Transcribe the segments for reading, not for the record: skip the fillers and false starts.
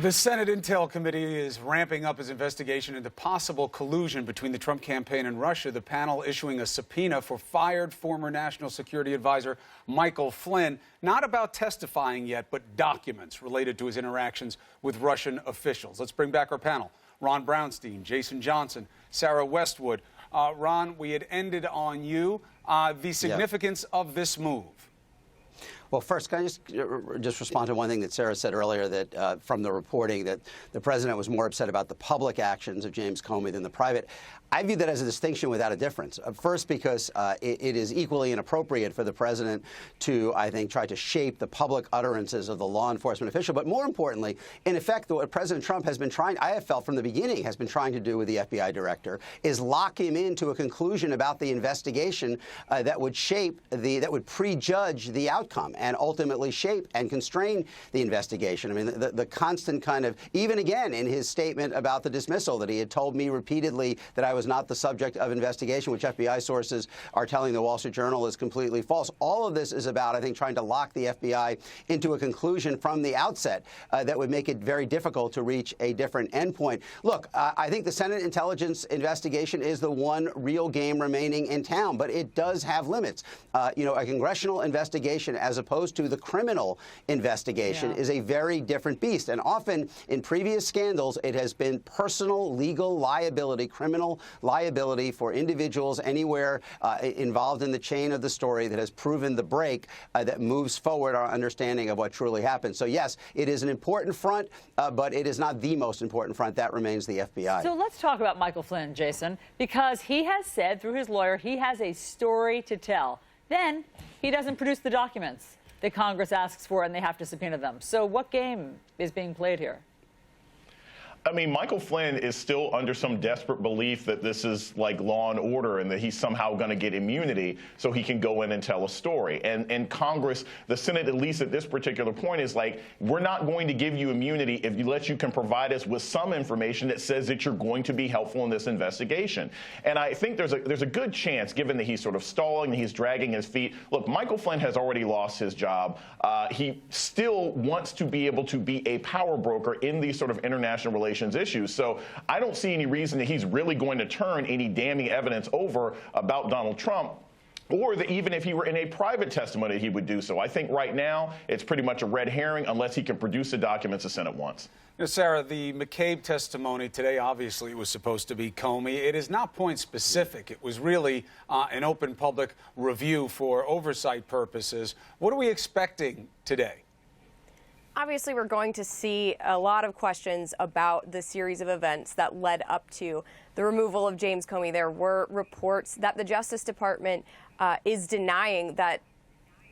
The Senate Intel Committee is ramping up its investigation into possible collusion between the Trump campaign and Russia. The panel issuing a subpoena for fired former National Security Advisor Michael Flynn, not about testifying yet, but documents related to his interactions with Russian officials. Let's bring back our panel. Ron Brownstein, Jason Johnson, Sarah Westwood. Ron, we had ended on you. The significance of this move. Well, first, can I just respond to one thing that Sarah said earlier, that from the reporting that the president was more upset about the public actions of James Comey than the private. I view that as a distinction without a difference. First, because it is equally inappropriate for the president to, I think, try to shape the public utterances of the law enforcement official. But more importantly, in effect, what President Trump has been trying, I have felt from the beginning, has been trying to do with the FBI director, is lock him into a conclusion about the investigation that would that would prejudge the outcome and ultimately shape and constrain the investigation. I mean, the constant kind of, even again in his statement about the dismissal, that he had told me repeatedly that I was not the subject of investigation, which FBI sources are telling the Wall Street Journal is completely false. All of this is about, I think, trying to lock the FBI into a conclusion from the outset that would make it very difficult to reach a different endpoint. Look, I think the Senate intelligence investigation is the one real game remaining in town, but it does have limits. You know, a congressional investigation as opposed to the criminal investigation is a very different beast. And often in previous scandals, it has been personal legal liability, criminal liability for individuals anywhere involved in the chain of the story that has proven the break that moves forward our understanding of what truly happened. So, yes, it is an important front, but it is not the most important front. That remains the FBI. So let's talk about Michael Flynn, Jason, because he has said through his lawyer he has a story to tell. Then he doesn't produce the documents that Congress asks for, and they have to subpoena them. So what game is being played here? I mean, Michael Flynn is still under some desperate belief that this is like Law and Order and that he's somehow going to get immunity so he can go in and tell a story. And Congress, the Senate, at least at this particular point, is like, we're not going to give you immunity unless you can provide us with some information that says that you're going to be helpful in this investigation. And I think there's a good chance, given that he's sort of stalling and he's dragging his feet. Look, Michael Flynn has already lost his job. He still wants to be able to be a power broker in these sort of international relations issues. So I don't see any reason that he's really going to turn any damning evidence over about Donald Trump, or that even if he were in a private testimony, he would do so. I think right now it's pretty much a red herring unless he can produce the documents the Senate wants. You know, Sarah, the McCabe testimony today obviously was supposed to be Comey. It is not point specific. It was really an open public review for oversight purposes. What are we expecting today? Obviously, we're going to see a lot of questions about the series of events that led up to the removal of James Comey. There were reports that the Justice Department is denying that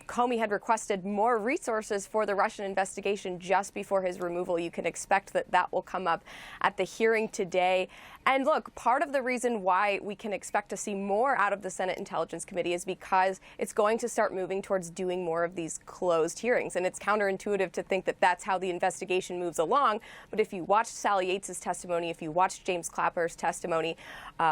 Comey had requested more resources for the Russian investigation just before his removal. You can expect that that will come up at the hearing today. And look, part of the reason why we can expect to see more out of the Senate Intelligence Committee is because it's going to start moving towards doing more of these closed hearings. And it's counterintuitive to think that that's how the investigation moves along. But if you watched Sally Yates's testimony, if you watched James Clapper's testimony,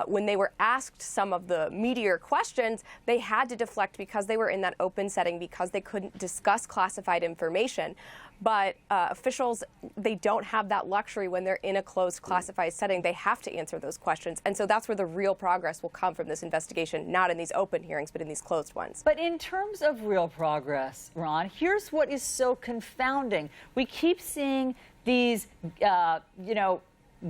when they were asked some of the meatier questions, they had to deflect because they were in that open setting, because they couldn't discuss classified information. But officials, they don't have that luxury when they're in a closed classified setting. They have to answer those questions. And so that's where the real progress will come from this investigation, not in these open hearings, but in these closed ones. But in terms of real progress, Ron, here's what is so confounding. We keep seeing these,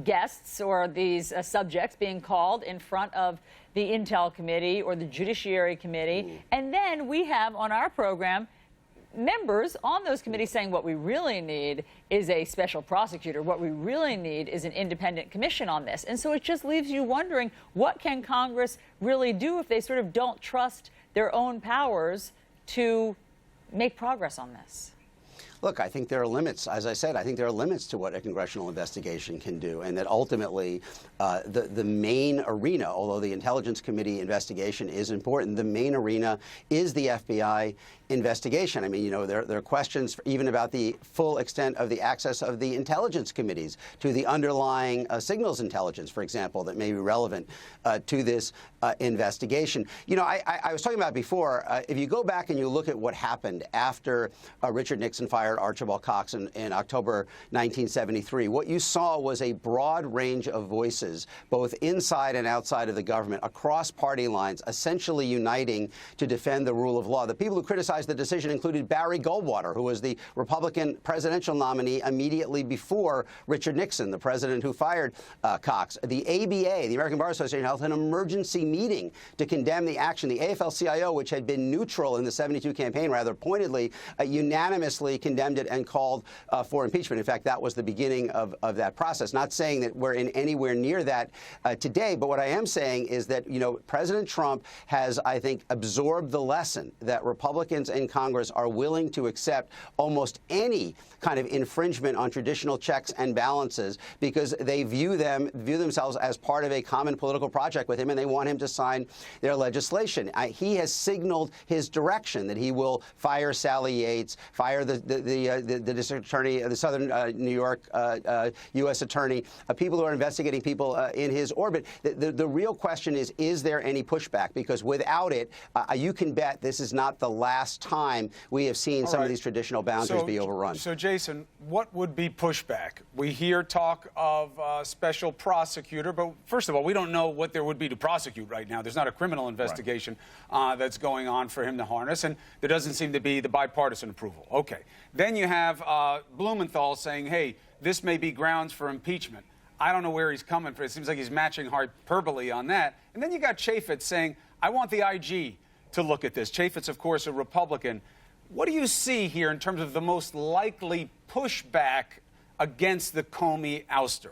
guests or these subjects being called in front of the Intel Committee or the Judiciary Committee. And then we have on our program members on those committees saying what we really need is a special prosecutor. What we really need is an independent commission on this. And so it just leaves you wondering, what can Congress really do if they sort of don't trust their own powers to make progress on this? Look, I think there are limits. As I said, I think there are limits to what a congressional investigation can do, and that ultimately the main arena, although the Intelligence Committee investigation is important, the main arena is the FBI investigation. I mean, there are questions even about the full extent of the access of the intelligence committees to the underlying signals intelligence, for example, that may be relevant to this investigation. I was talking about before, if you go back and you look at what happened after Richard Nixon fired Archibald Cox in October 1973, what you saw was a broad range of voices, both inside and outside of the government, across party lines, essentially uniting to defend the rule of law. The people who criticized the decision included Barry Goldwater, who was the Republican presidential nominee immediately before Richard Nixon, the president who fired Cox. The ABA, the American Bar Association, held an emergency meeting to condemn the action. The AFL-CIO, which had been neutral in the 72 campaign, rather pointedly, unanimously condemned it and called for impeachment. In fact, that was the beginning of that process. Not saying that we're in anywhere near that today, but what I am saying is that, President Trump has, I think, absorbed the lesson that Republicans in Congress are willing to accept almost any kind of infringement on traditional checks and balances because they view themselves as part of a common political project with him, and they want him to sign their legislation. He has signaled his direction that he will fire Sally Yates, fire the district attorney, the Southern New York U.S. attorney, people who are investigating people in his orbit. The real question is there any pushback? Because without it, you can bet this is not the last time we have seen some of these traditional boundaries be overrun. So, Jason, what would be pushback? We hear talk of special prosecutor, but first of all, we don't know what there would be to prosecute right now. There's not a criminal investigation that's going on for him to harness, and there doesn't seem to be the bipartisan approval. Okay. Then you have Blumenthal saying, hey, this may be grounds for impeachment. I don't know where he's coming from. It seems like he's matching hyperbole on that. And then you got Chaffetz saying, I want the IG to look at this. Chaffetz, of course, a Republican. What do you see here in terms of the most likely pushback against the Comey ouster?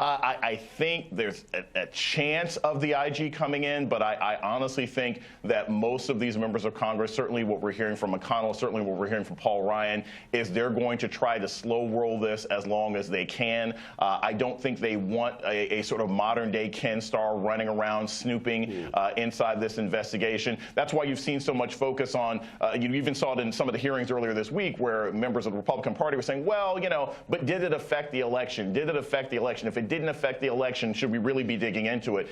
I think there's a chance of the IG coming in, but I honestly think that most of these members of Congress, certainly what we're hearing from McConnell, certainly what we're hearing from Paul Ryan, is they're going to try to slow roll this as long as they can. I don't think they want a sort of modern-day Ken Starr running around snooping inside this investigation. That's why you've seen so much focus on, you even saw it in some of the hearings earlier this week where members of the Republican Party were saying, well, but did it affect the election? Did it affect the election? If it didn't affect the election, should we really be digging into it?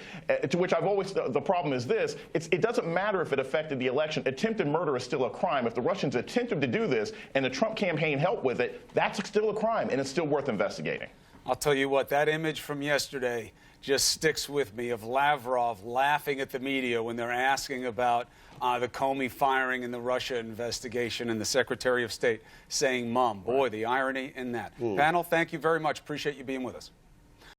To which I've always, the problem is this, it doesn't matter if it affected the election. Attempted murder is still a crime. If the Russians attempted to do this and the Trump campaign helped with it, that's still a crime, and it's still worth investigating. I'll tell you what, that image from yesterday just sticks with me of Lavrov laughing at the media when they're asking about the Comey firing and the Russia investigation, and the Secretary of State saying, Mom. Boy, the irony in that. Panel, thank you very much. Appreciate you being with us.